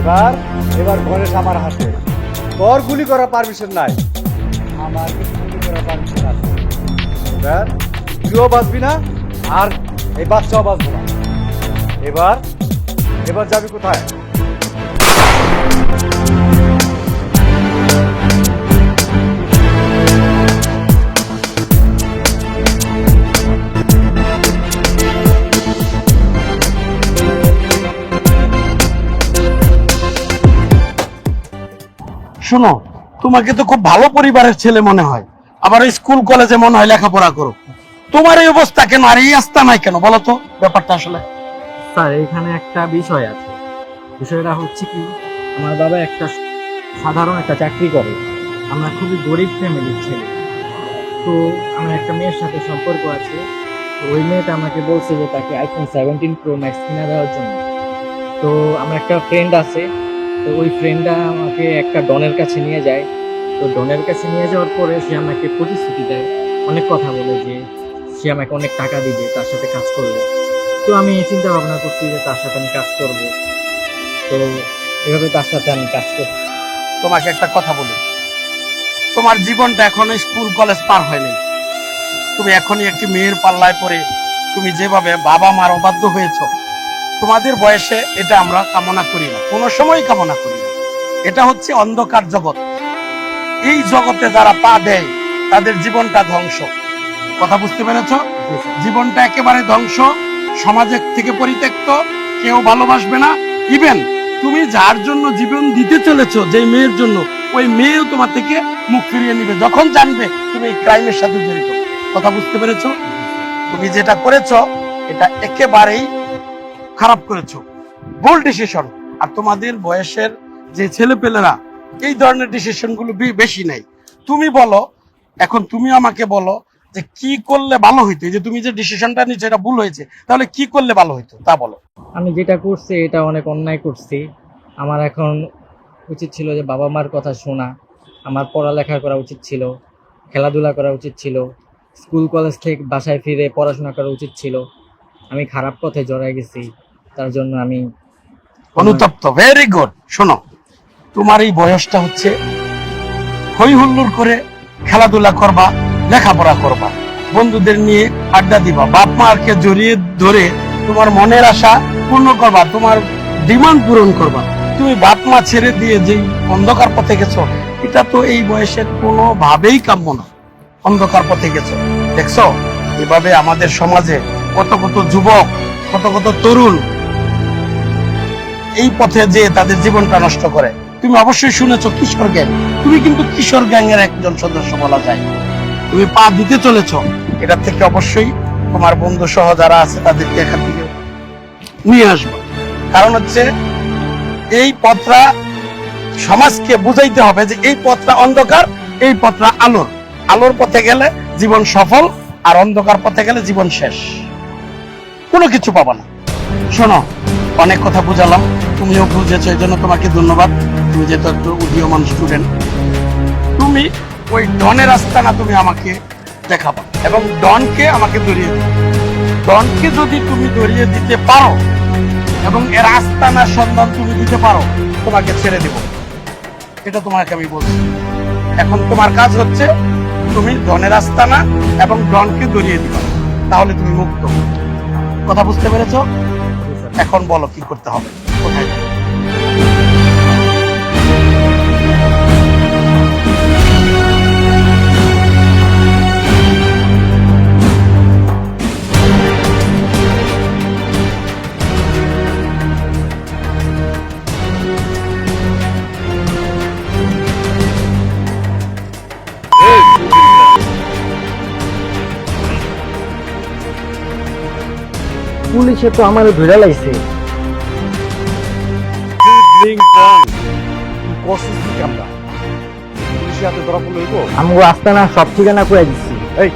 এবার এবার গণেশ আমার হাতে, তোর গুলি করার পারমিশন নাই, আমার কিন্তু গুলি করার পারমিশন আছে। এবার তুইও বাঁচবি না, আর এই বাচ্চাও বাঁচবো না। এবার এবার যাবি কোথায়? শোনো, তোমাকে তো খুব ভালো পরিবারের ছেলে মনে হয়, আবার স্কুল কলেজে মনে হয় লেখাপড়া করো। তোমার এই অবস্থা কেন, আর এই আস্থা নাই কেন, বলো তো ব্যাপারটা আসলে? স্যার এখানে একটা বিষয় আছে। বিষয়টা হচ্ছে কি, আমার বাবা একটা সাধারণ একটা চাকরি করে। আমরা খুবই গরিব ফ্যামিলির ছেলে। তো আমার একটা মেয়ের সাথে সম্পর্ক আছে। তো ওই মেয়েটা আমাকে বলছে যে তাকে আইফোন 17 প্রো ম্যাক্স কিনে দেওয়ার জন্য। তো আমার একটা ফ্রেন্ড আছে, তো ওই ফ্রেন্ডটা আমাকে একটা ডনের কাছে নিয়ে যায়। তো ডনের কাছে নিয়ে যাওয়ার পরে সে আমাকে প্রতিশ্রুতি দেয়, অনেক কথা বলে যে সে আমাকে অনেক টাকা দিবে তার সাথে কাজ করলে। তো আমি চিন্তা ভাবনা করছি যে তার সাথে আমি কাজ করব। তো এভাবে তার সাথে আমি কাজ করি। তোমাকে একটা কথা বলি, তোমার জীবনটা এখনো স্কুল কলেজ পার হয়নি। তুমি এখনই একটি মেয়ের পাল্লায় পড়ে তুমি যেভাবে বাবা মার অবাধ্য হয়েছ, তোমাদের বয়সে এটা আমরা কামনা করি না, কোনো সময় কামনা করি না। এটা হচ্ছে অন্ধকার জগৎ। এই জগতে যারা পা দেয় তাদের জীবনটা ধ্বংস। কথা বুঝতে পেরেছ? জীবনটা একেবারে ধ্বংস, সমাজের থেকে পরিত্যক্ত, কেউ ভালোবাসবে না। ইভেন তুমি যার জন্য জীবন দিতে চলেছো, যে মেয়ের জন্য, ওই মেয়েও তোমার থেকে মুখ ফিরিয়ে নিবে যখন জানবে তুমি এই ক্রাইমের সাথে জড়িত। কথা বুঝতে পেরেছো? তুমি যেটা করেছো এটা একেবারেই খারাপ করেছো, ভুল ডিসিশন। আর তোমাদের বয়সের যে ছেলেপেলেরা এই ধরনের ডিসিশন গুলো বেশি নেই। তুমি বলো, এখন তুমি আমাকে বলো যে কি করলে ভালো হইতো? যে তুমি যে ডিসিশনটা নিচ্ছ এটা ভুল হয়েছে, তাহলে কি করলে ভালো হইতো তা বলো। আমি যেটা করছি এটা অনেক অন্যায় করছি। আমার এখন উচিত ছিল যে বাবা মার কথা শোনা, আমার পড়ালেখা করা উচিত ছিল, খেলাধুলা করা উচিত ছিল, স্কুল কলেজ থেকে বাসায় ফিরে পড়াশোনা করা উচিত ছিল। আমি খারাপ পথে জড়াই গেছি, তার জন্য আমি অনুতপ্ত। Very good. শোনো, তোমার এই বয়সটা হচ্ছে হই হুল্লোড় করে খেলাধুলা করবা, লেখাপড়া করবা, বন্ধুদের নিয়ে আড্ডা দিবা, বাপ মাকে জড়িয়ে ধরে তোমার মনের আশা পূর্ণ করবা, তোমার ডিমান্ড পূরণ করবা। তুমি বাপ মা ছেড়ে দিয়ে যে অন্ধকার পথে গেছো, এটা তো এই বয়সের কোনো ভাবেই কাম্য না। অন্ধকার পথে গেছো। দেখছো এভাবে আমাদের সমাজে কত কত যুবক, কত কত তরুণ এই পথে যে তাদের জীবনটা নষ্ট করে। তুমি অবশ্যই শুনেছো কিশোর গ্যাং, তুমি কিন্তু কিশোর গ্যাং এর একজন সদস্য বলা যায়। তুমি পা দিতে চলেছো, এটা থেকে অবশ্যই তোমার বন্ধু সহ যারা আছে তাদেরকে এখান থেকে নিয়ে আসবো। কারণ হচ্ছে এই পথটা সমাজকে বুঝাইতে হবে যে এই পথটা অন্ধকার, এই পথটা আলোর। আলোর পথে গেলে জীবন সফল, আর অন্ধকার পথে গেলে জীবন শেষ, কোনো কিছু পাবা না। শোনো, অনেক কথা বুঝালাম, তুমিও বুঝেছো, এই জন্য তোমাকে ধন্যবাদ। তুমি যেহেতু একটু উদীয়মান স্টুডেন্ট, তুমি ওই ডনের আস্তানা তুমি আমাকে দেখাবা এবং ডনকে আমাকে ধরিয়ে দিবে। ডনকে যদি তুমি ধরিয়ে দিতে পারো এবং এর আস্তানার সন্ধান তুমি দিতে পারো, তোমাকে ছেড়ে দেব। এটা তোমাকে আমি বলছি। এখন তোমার কাজ হচ্ছে তুমি ডনের আস্তানা এবং ডনকে ধরিয়ে দিবা, তাহলে তুমি মুক্ত। কথা বুঝতে পেরেছো? এখন বলো কি করতে হবে, কোথায় যাবে? পুলিশে তো আমার ধরে লাইছে। পুলিশের হাতে ধরা পড়লো হইবো? আমি আস্তানা সব ঠিকানা করে দিচ্ছি। এই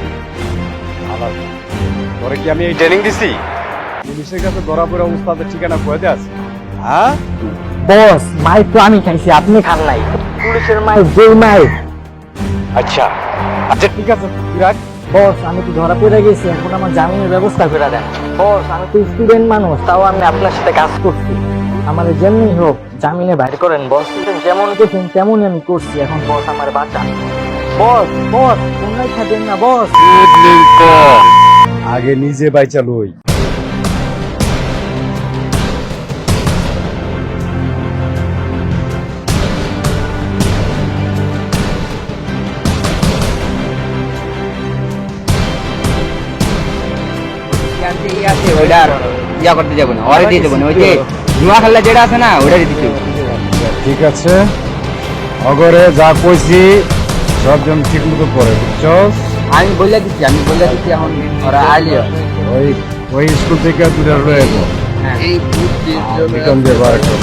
আলাদা তোরে কি আমি এই ট্রেনিং দিছি? পুলিশের কাছে ধরা পড়ে উস্তাদের ঠিকানা কয়ে দে আছে? হ্যাঁ বস, মাই তো আমি খাইছি, আপনি খান নাই। পুলিশের মাই যেই মাই। আচ্ছা আচ্ছা ঠিক আছে, তুই রাখ, বস আমি তো ধরা পড়ে গেছি, এখন আমার জামিনের ব্যবস্থা করে দেন। বস আমি তো স্টুডেন্ট মানুষ, তাও আমি আপনার সাথে কাজ করছি, আমার যেমনি হোক জামিনে বাইর করেন বস। যেমন দেখুন তেমনই আমি করছি, এখন বস আমার বাঁচান। বস বস অন্যায় থাকেন না বস। আগে নিজে বাইচা লই। ওইটার ইয়া করতে যাবো না, ওরে দিয়ে যাবো না, ওই যে জুয়া খেলা যেটা আছে না ওটা দিতে হবে। ঠিক আছে, অগরে যা কইছি সবজন ঠিক মতো করে, বুঝছো? আমি বলে দিচ্ছি এখন ওরা আইলিও ওই ওই স্কুল থেকে দূরে রয়েছে। এই বিক্রম দিয়ে বার কর।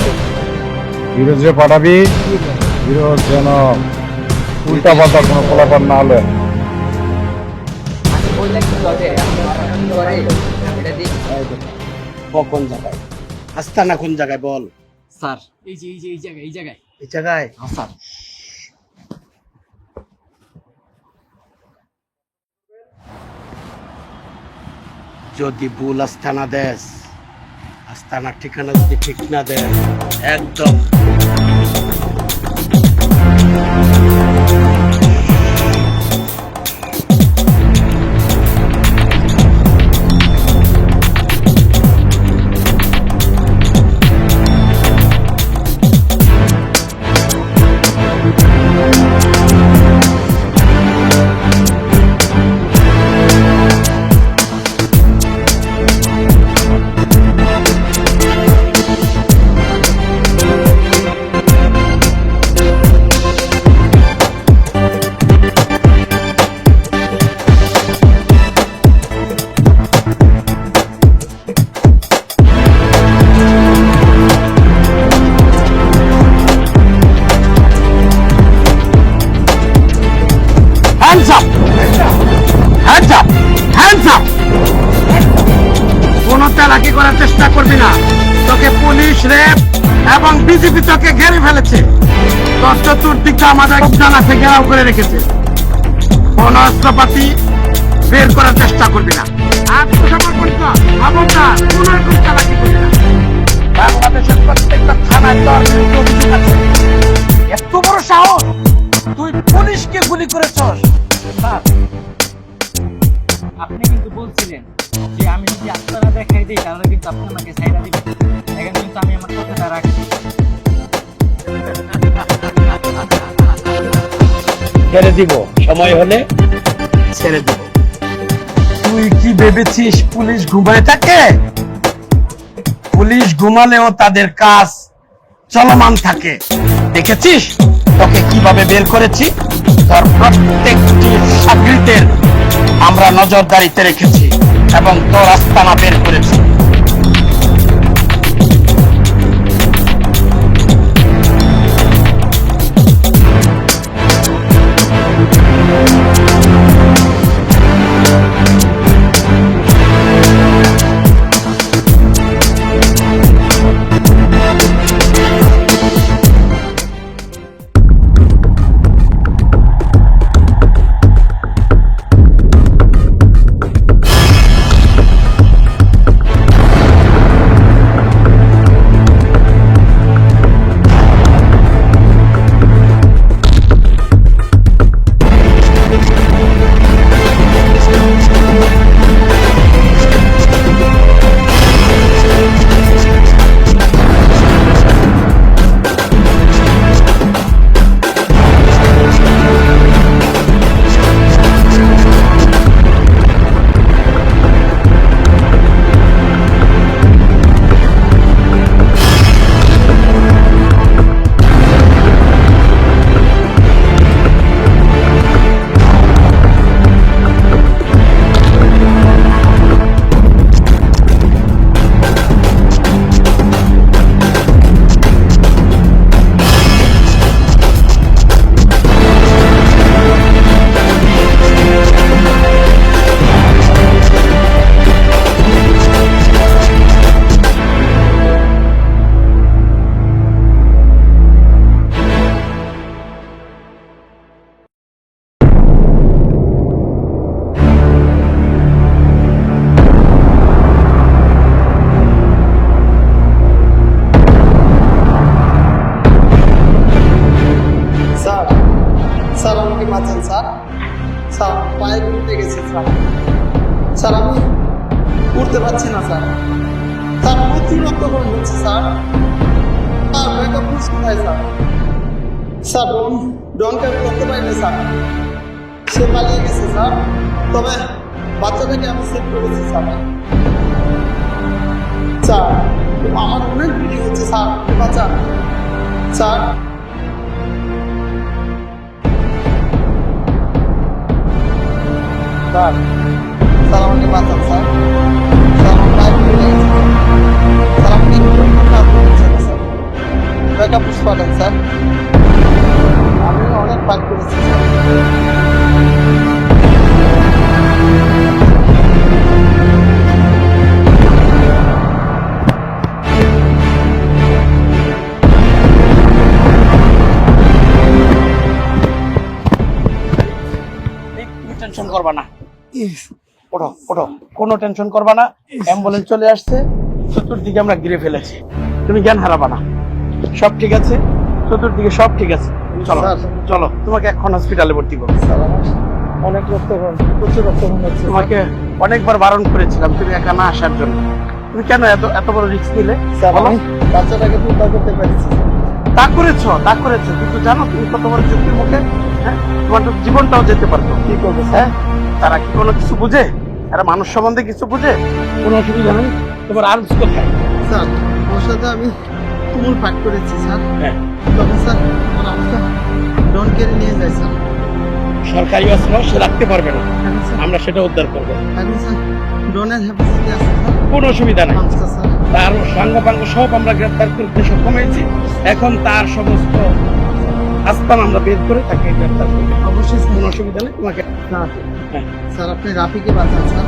বিরোধ যে পাঠাবি, বিরোধ যেন উল্টা পাল্টা কোনো ফলাফল না হলে। বললে কি হবে এটা দিই। কোন জায়গায় আস্তানা, কোন জায়গায় বল। স্যার এই যে এই জায়গায় এই জায়গায় স্যার। যদি ভুল আস্তানা দেস, আস্তানার ঠিকানা যদি ঠিক না দেয়, একদম hands up, hands up, hands up। কোনো চালাকি করার চেষ্টা করবি না, তোকে পুলিশ, র্যাব এবং বিজেপি তোকে ঘেরে ফেলেছে। তোর চতুর্দিকে আমাদের জানাতে ঘেরাও করে রেখেছে। কোন অস্ত্রপাতি বের করার চেষ্টা করবি না। আত্মসমর্পণ কর, খবরদার কোনো রকম চালাকি করবি না। বাংলাদেশের প্রত্যেকটা থানায় তোর বিরুদ্ধে অভিযোগ আছে। এত বড় সাহস, তুই পুলিশকে গুলি করেছস। স্যার আপনি কিন্তু বলছিলেন যে আমি যদি আস্তানা দেখাই দিই তাহলে কিন্তু আপনি আমাকে ছাইড়া দিবেন, এখন কিন্তু আমি আমার কথাটা রাখছি। ছেড়ে দিব, সময় হলে ছেড়ে দিব। তুই কি ভেবেছিস পুলিশ ঘুমায় থাকে? পুলিশ ঘুমালেও তাদের কাজ চলমান থাকে। দেখেছিস তোকে কিভাবে বের করেছি? তোর প্রত্যেকটি চাকরিদের আমরা নজরদারিতে রেখেছি এবং তোর আস্তানা বের করেছি। পাচ্ছি না স্যার। স্যার প্রচুর রক্তক্ষরণ হচ্ছে স্যার। স্যার ব্যাকআপ পুশ কোথায় স্যার? স্যার ডনকে আমি করতে পারিনি স্যার, সে পালিয়ে গেছে স্যার। তবে বাচ্চাটাকে আমি সেভ করেছি স্যার। স্যার আমার অনেক ভিডিও হচ্ছে স্যার, বাচ্চা স্যার। স্যার স্যার আমাকে বাঁচান স্যার। স্যার আমার বাইক ভুলে গেছে স্যার। আমাকে একটু কাজ করছে স্যার, ব্যাকআপ পুশ পাঠান স্যার। আমি অনেক ফাইট করেছি স্যার। তুমি টেনশন করবা না, ওঠো ওঠো, কোনো টেনশন করবা না। অ্যাম্বুলেন্স চলে আসছে, চতুর্দিকে আমরা ঘিরে ফেলেছি। তুমি জ্ঞান হারাবা না, সব ঠিক আছে, চতুর্দিকে সব ঠিক আছে। চলো স্যার। চলো, তোমাকে এখন হসপিটালে ভর্তি করবো। স্যার আমার অনেক রক্তক্ষরণ, প্রচুর রক্তক্ষরণ হচ্ছে। তোমাকে অনেকবার বারণ করেছিলাম তুমি একা না আসার জন্য। তুমি কেন এত এত বড় রিস্ক নিলে? স্যার বলো। আমি বাচ্চাটাকে উদ্ধার করতে পেরেছি স্যার। তা করেছো, কিন্তু জানো তুমি কত বড় ঝুঁকির মুখে? হ্যাঁ, তোমার তো জীবনটাও যেতে পারতো। কি করবো হ্যাঁ, স্যার? তারা কি কোনো কিছু বুঝে? তারা মানুষ সম্বন্ধে কিছু বুঝে? কোনো অসুবিধা নেই। তোমার আর্মস কোথায়? স্যার ওর সাথে আমি তুমুল ফাইট করেছি স্যার। হ্যাঁ, তখন স্যার আমার অবস্থা ডন কেড়ে নিয়ে যায় স্যার। সরকারি অস্ত্র সে রাখতে পারবে না, এখন স্যার আমরা সেটা উদ্ধার করবো। এখন স্যার ডনের হ্যাপাসিটি আছে স্যার। কোনো অসুবিধা নেই। আচ্ছা স্যার। তার সাঙ্গপাঙ্গ সব আমরা গ্রেফতার করতে সক্ষম হয়েছি। এখন তার সমস্ত আস্তান আমরা বের করে তাকে গ্রেফতার করবো। অবশ্যই স্যার। কোনো অসুবিধা নেই। তোমাকে স্যার হ্যাঁ, স্যার আপনি রাফিকে বাঁচান স্যার।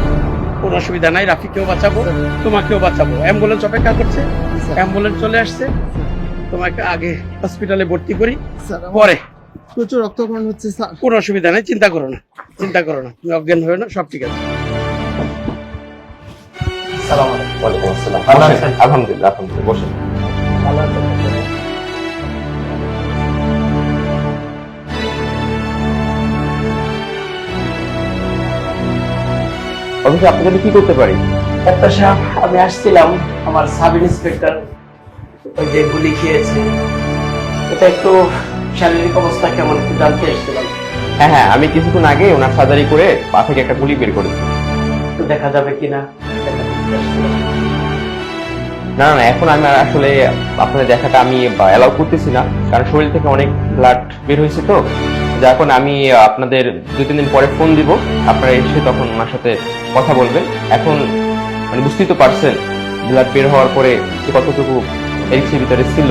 কোনো অসুবিধা নাই। রাফিকেও বাঁচাবো, তোমাকেও বাঁচাবো। অ্যাম্বুলেন্স অপেক্ষা করছে, স্যার। অ্যাম্বুলেন্স চলে আসছে। তোমাকে আগে হসপিটালে ভর্তি করি, স্যার আমার পরে। প্রচুর রক্তক্ষরণ হচ্ছে স্যার। কোনো অসুবিধা নেই, চিন্তা করো না, চিন্তা করো না, তুমি অজ্ঞান হয়ে না, সব ঠিক আছে। সালাম আলাইকুম। ওয়ালাইকুম আসসালাম। ভালো বসেন। আছেন? আলহামদুলিল্লাহ, আলহামদুলিল্লাহ, বসেন। ভালো আছেন? অফিসে আপনার জন্য কি করতে পারি? ডাক্তার সাহেব, আমি আসছিলাম, আমার সাব ইন্সপেক্টর ওই যে গুলি খেয়েছে, এটা একটু শারীরিক অবস্থা কেমন একটু জানতে এসেছিলাম। হ্যাঁ হ্যাঁ, আমি কিছুক্ষণ আগে ওনার সার্জারি করে পা থেকে একটা গুলি বের করেছি। একটু দেখা যাবে কিনা? না না, এখন আমি আর আসলে আপনাদের দেখাটা আমি অ্যালাউ করতেছি না, কারণ শরীর থেকে অনেক ব্লাড বের হয়েছে তো। যা এখন আমি আপনাদের 2-3 দিন পরে ফোন দিব, আপনারা এসে তখন ওনার সাথে কথা বলবেন। এখন মানে বুঝতেই তো পারছেন ব্লাড বের হওয়ার পরে যে কতটুকু এরিক্সের ভিতরে ছিল।